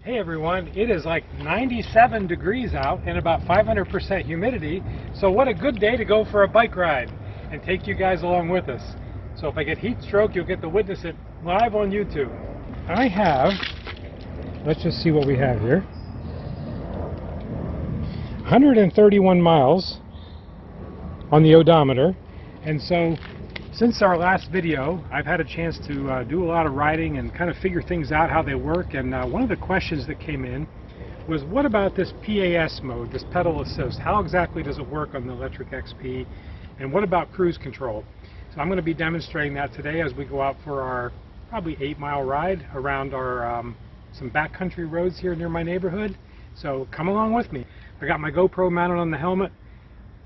Hey everyone, it is like 97 degrees out and about 500% humidity, so what a good day to go for a bike ride and take you guys along with us. So if I get heat stroke, you'll get to witness it live on YouTube. I have, let's just see what we have here, 131 miles on the odometer, and so since our last video, I've had a chance to do a lot of riding and kind of figure things out how they work. And one of the questions that came in was, what about this PAS mode, this pedal assist? How exactly does it work on the Lectric XP? And what about cruise control? So I'm going to be demonstrating that today as we go out for our probably 8-mile ride around our some backcountry roads here near my neighborhood. So come along with me. I got my GoPro mounted on the helmet,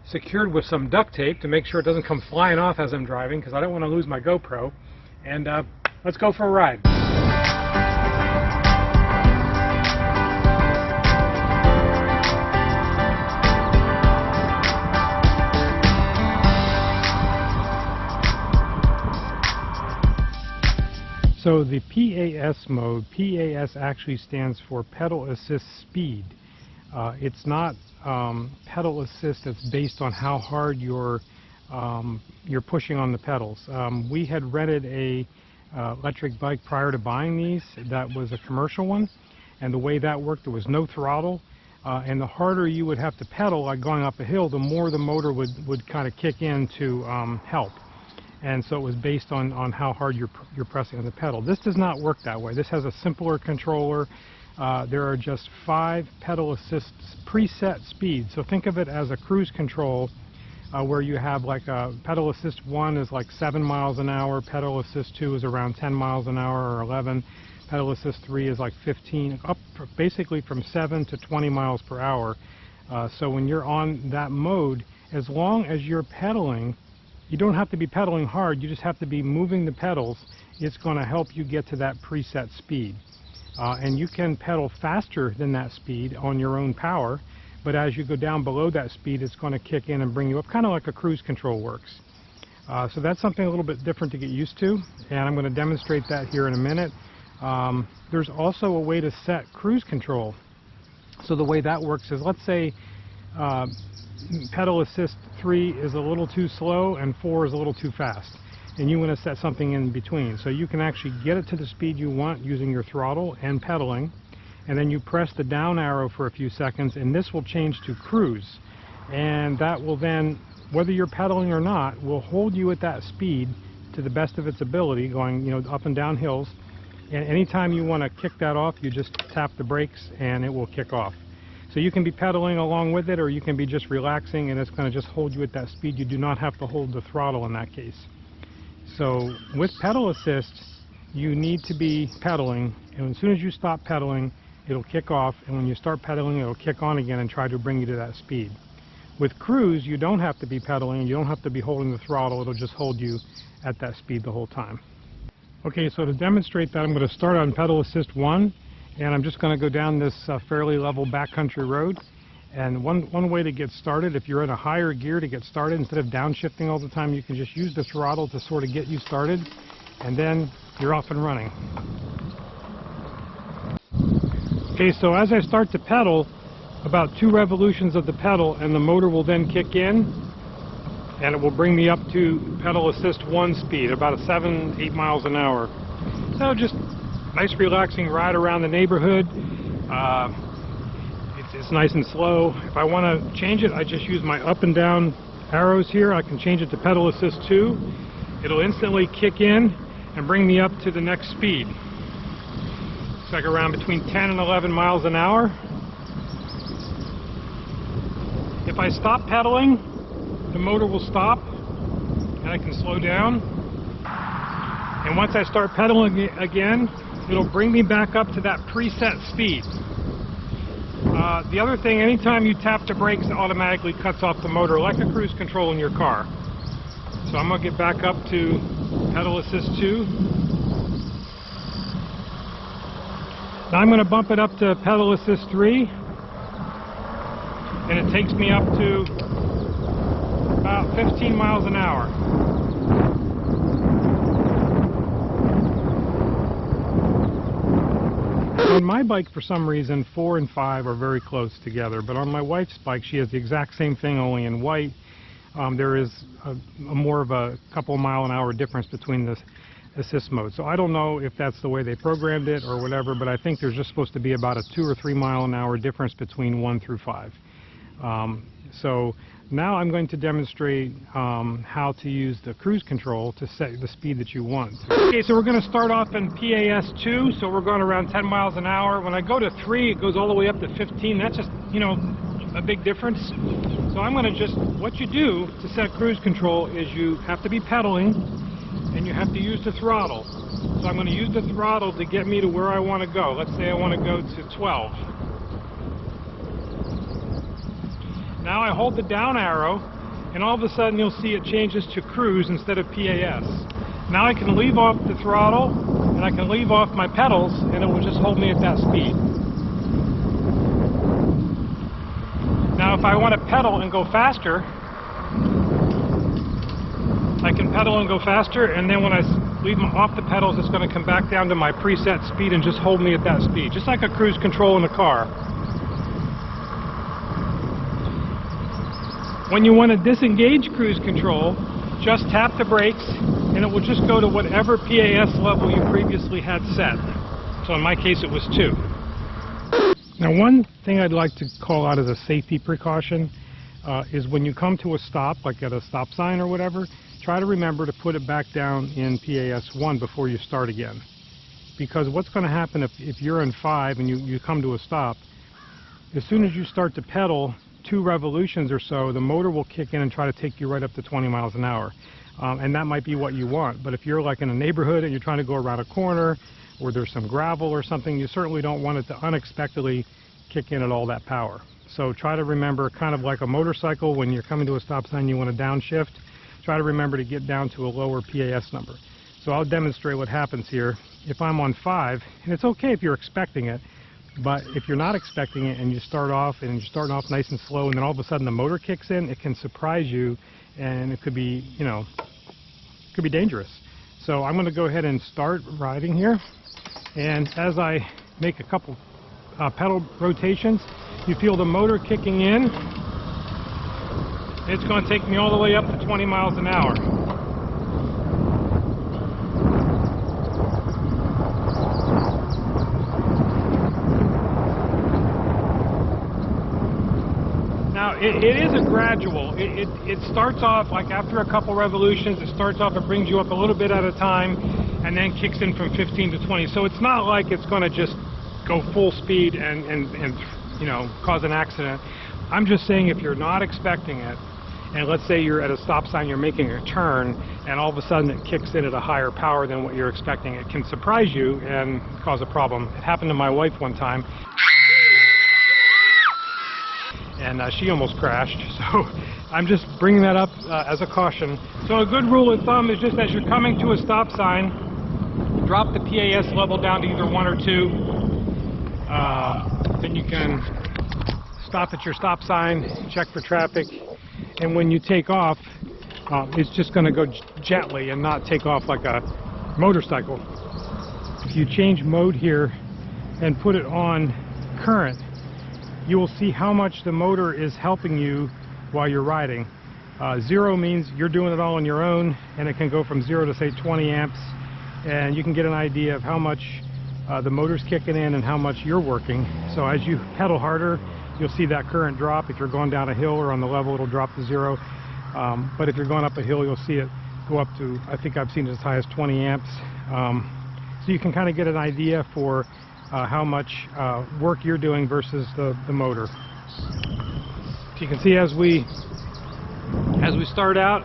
secured with some duct tape to make sure it doesn't come flying off as I'm driving, because I don't want to lose my GoPro. And let's go for a ride. So the PAS mode, PAS actually stands for pedal assist speed. It's not pedal assist that's based on how hard you're pushing on the pedals. We had rented a electric bike prior to buying these. That was a commercial one, and the way that worked, there was no throttle, and the harder you would have to pedal, like going up a hill, the more the motor would kind of kick in to help. And so it was based on how hard you're pressing on the pedal. This does not work that way. This has a simpler controller. There are just 5 pedal assist preset speeds. So think of it as a cruise control where you have like a pedal assist 1 is like 7 miles an hour, pedal assist 2 is around 10 miles an hour or 11, pedal assist 3 is like 15, up basically from 7 to 20 miles per hour. So when you're on that mode, as long as you're pedaling, you don't have to be pedaling hard, you just have to be moving the pedals. It's going to help you get to that preset speed. And you can pedal faster than that speed on your own power, but as you go down below that speed, it's going to kick in and bring you up, kind of like a cruise control works. So that's something a little bit different to get used to, and I'm going to demonstrate that here in a minute. There's also a way to set cruise control. So the way that works is, let's say pedal assist 3 is a little too slow and 4 is a little too fast, and you want to set something in between. So you can actually get it to the speed you want using your throttle and pedaling, and then you press the down arrow for a few seconds, and this will change to cruise. And that will then, whether you're pedaling or not, will hold you at that speed to the best of its ability, going up and down hills. And anytime you want to kick that off, you just tap the brakes and it will kick off. So you can be pedaling along with it, or you can be just relaxing and it's going to just hold you at that speed. You do not have to hold the throttle in that case. So with pedal assist, you need to be pedaling, and as soon as you stop pedaling, it'll kick off, and when you start pedaling, it'll kick on again and try to bring you to that speed. With cruise, you don't have to be pedaling, you don't have to be holding the throttle, it'll just hold you at that speed the whole time. Okay, so to demonstrate that, I'm going to start on pedal assist 1, and I'm just going to go down this fairly level backcountry road. And one way to get started, if you're in a higher gear to get started, instead of downshifting all the time, you can just use the throttle to sort of get you started, and then you're off and running. Okay, so as I start to pedal, about 2 revolutions of the pedal, and the motor will then kick in, and it will bring me up to pedal assist 1 speed, about 7-8 miles an hour. So just nice relaxing ride around the neighborhood. It's nice and slow. If I want to change it, I just use my up and down arrows here. I can change it to pedal assist 2. It'll instantly kick in and bring me up to the next speed. It's like around between 10 and 11 miles an hour. If I stop pedaling, the motor will stop and I can slow down. And once I start pedaling again, it'll bring me back up to that preset speed. The other thing, anytime you tap the brakes, it automatically cuts off the motor, like a cruise control in your car. So I'm going to get back up to pedal assist 2. Now I'm going to bump it up to pedal assist 3, and it takes me up to about 15 miles an hour. On my bike, for some reason, 4 and 5 are very close together, but on my wife's bike, she has the exact same thing, only in white. There is more of a couple mile-an-hour difference between the assist modes. So I don't know if that's the way they programmed it or whatever, but I think there's just supposed to be about a 2 or 3 mile-an-hour difference between 1 through 5. So now I'm going to demonstrate how to use the cruise control to set the speed that you want. Okay, so we're going to start off in PAS 2, so we're going around 10 miles an hour. When I go to 3, it goes all the way up to 15. That's just, you know, a big difference. So I'm going to just, what you do to set cruise control is you have to be pedaling and you have to use the throttle. So I'm going to use the throttle to get me to where I want to go. Let's say I want to go to 12. Now I hold the down arrow, and all of a sudden you'll see it changes to cruise instead of PAS. Now I can leave off the throttle, and I can leave off my pedals, and it will just hold me at that speed. Now if I want to pedal and go faster, I can pedal and go faster, and then when I leave off the pedals, it's going to come back down to my preset speed and just hold me at that speed, just like a cruise control in a car. When you want to disengage cruise control, just tap the brakes and it will just go to whatever PAS level you previously had set. So in my case it was 2. Now one thing I'd like to call out as a safety precaution is when you come to a stop, like at a stop sign or whatever, try to remember to put it back down in PAS 1 before you start again. Because what's going to happen if you're in 5 and you come to a stop, as soon as you start to pedal 2 revolutions or so, the motor will kick in and try to take you right up to 20 miles an hour. And that might be what you want, but if you're like in a neighborhood and you're trying to go around a corner or there's some gravel or something, you certainly don't want it to unexpectedly kick in at all that power. So try to remember, kind of like a motorcycle, when you're coming to a stop sign you want to downshift, try to remember to get down to a lower PAS number. So I'll demonstrate what happens here. If I'm on 5, and it's okay if you're expecting it, but if you're not expecting it and you start off and you're starting off nice and slow and then all of a sudden the motor kicks in, it can surprise you and it could be, you know, could be dangerous. So I'm going to go ahead and start riding here, and as I make a couple pedal rotations, you feel the motor kicking in. It's going to take me all the way up to 20 miles an hour. Now, it is a gradual. It starts off, like after a couple revolutions, it starts off, it brings you up a little bit at a time, and then kicks in from 15 to 20. So it's not like it's going to just go full speed and you know, cause an accident. I'm just saying, if you're not expecting it, and let's say you're at a stop sign, you're making a turn, and all of a sudden it kicks in at a higher power than what you're expecting, it can surprise you and cause a problem. It happened to my wife one time, and she almost crashed. So I'm just bringing that up as a caution. So a good rule of thumb is just as you're coming to a stop sign, drop the PAS level down to either 1 or 2. Then you can stop at your stop sign, check for traffic, and when you take off, it's just going to go gently and not take off like a motorcycle. If you change mode here and put it on current, you will see how much the motor is helping you while you're riding. 0 means you're doing it all on your own, and it can go from 0 to say 20 amps, and you can get an idea of how much the motor's kicking in and how much you're working. So as you pedal harder, you'll see that current drop. If you're going down a hill or on the level, it'll drop to 0. But if you're going up a hill, you'll see it go up to, I think I've seen it as high as 20 amps. So you can kind of get an idea for how much work you're doing versus the motor. So you can see as we start out,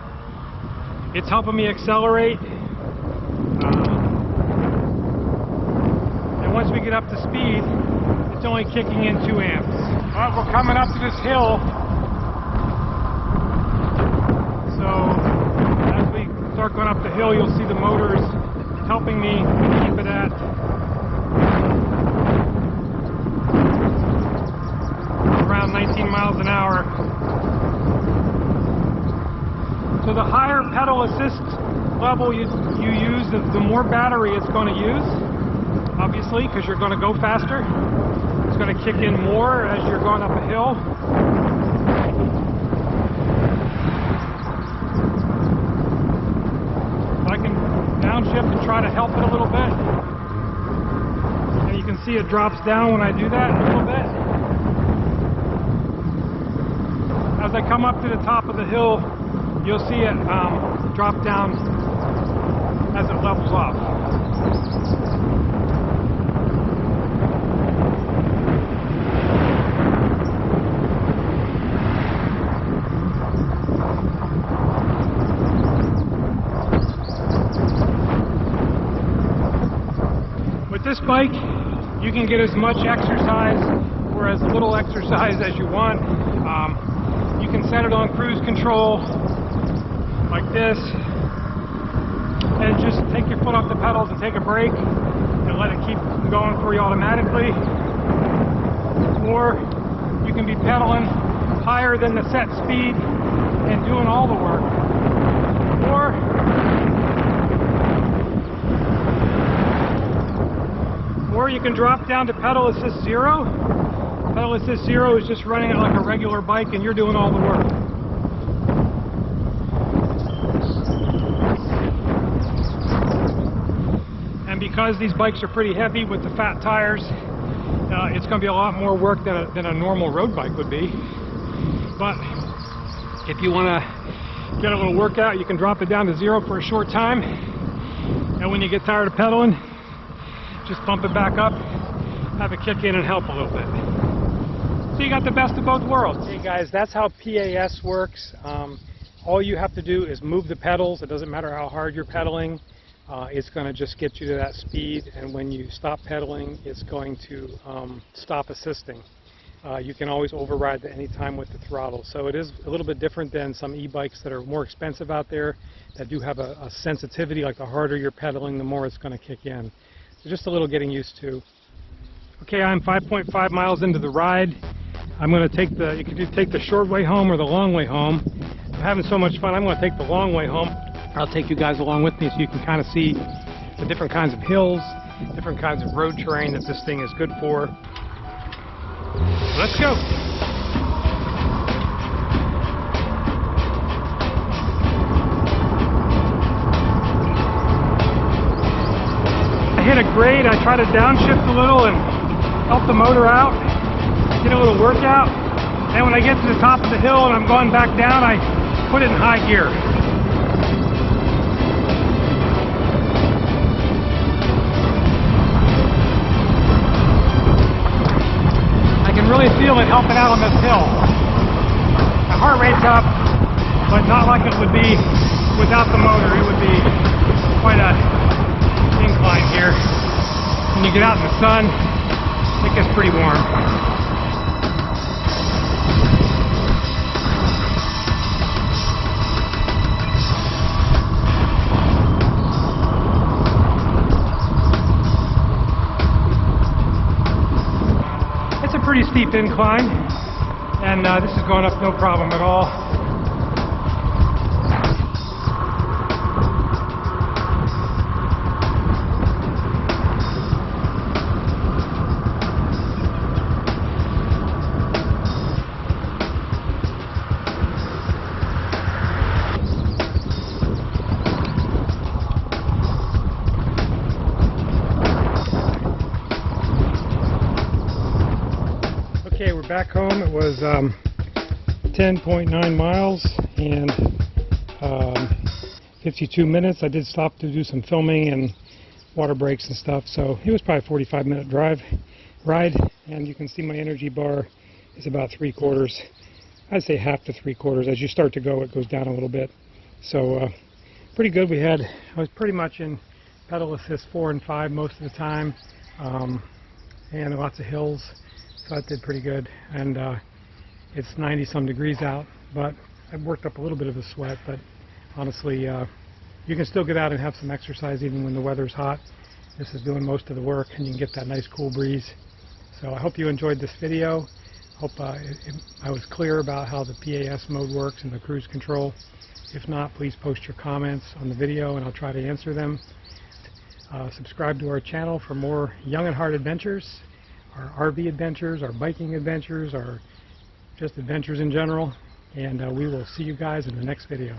it's helping me accelerate. And once we get up to speed, it's only kicking in 2 amps. All right, we're coming up to this hill. So as we start going up the hill, you'll see the motors helping me keep it at around 19 miles an hour. So the higher pedal assist level you use, the more battery it's going to use. obviously, because you're going to go faster. It's going to kick in more as you're going up a hill. I can downshift and try to help it a little bit. And you can see it drops down when I do that a little bit. As I come up to the top of the hill, you'll see it drop down as it levels off. With this bike, you can get as much exercise or as little exercise as you want. You can set it on cruise control like this and just take your foot off the pedals and take a break and let it keep going for you automatically. Or you can be pedaling higher than the set speed and doing all the work. Or you can drop down to pedal assist 0. Pedal assist 0 is just running it like a regular bike and you're doing all the work. And because these bikes are pretty heavy with the fat tires, it's going to be a lot more work than a normal road bike would be. But if you want to get a little workout, you can drop it down to 0 for a short time. And when you get tired of pedaling, just bump it back up, have it kick in and help a little bit. So you got the best of both worlds. Hey guys, that's how PAS works. All you have to do is move the pedals. It doesn't matter how hard you're pedaling. It's going to just get you to that speed, and when you stop pedaling, it's going to stop assisting. You can always override at any time with the throttle. So it is a little bit different than some e-bikes that are more expensive out there that do have a sensitivity, like the harder you're pedaling, the more it's going to kick in. So just a little getting used to. Okay, I'm 5.5 miles into the ride. I'm going to take you can take the short way home or the long way home. I'm having so much fun, I'm going to take the long way home. I'll take you guys along with me so you can kind of see the different kinds of hills, different kinds of road terrain that this thing is good for. So let's go. I hit a grade, I try to downshift a little and help the motor out, get a little workout. And when I get to the top of the hill and I'm going back down, I put it in high gear. I can really feel it helping out on this hill. My heart rate's up, but not like it would be without the motor. It would be quite a incline here. When you get out in the sun, it gets pretty warm. It's a pretty steep incline, and this is going up no problem at all. Okay, we're back home. It was 10.9 miles and 52 minutes. I did stop to do some filming and water breaks and stuff, so it was probably a 45-minute ride, and you can see my energy bar is about 3/4. I'd say half to 3/4. As you start to go, it goes down a little bit. So pretty good. I was pretty much in pedal assist 4 and 5 most of the time, and lots of hills. So that did pretty good, and it's 90-some degrees out, but I've worked up a little bit of a sweat, but honestly, you can still get out and have some exercise even when the weather's hot. This is doing most of the work, and you can get that nice cool breeze. So I hope you enjoyed this video. Hope I was clear about how the PAS mode works and the cruise control. If not, please post your comments on the video, and I'll try to answer them. Subscribe to our channel for more young and hard adventures, our RV adventures, our biking adventures, our just adventures in general. And we will see you guys in the next video.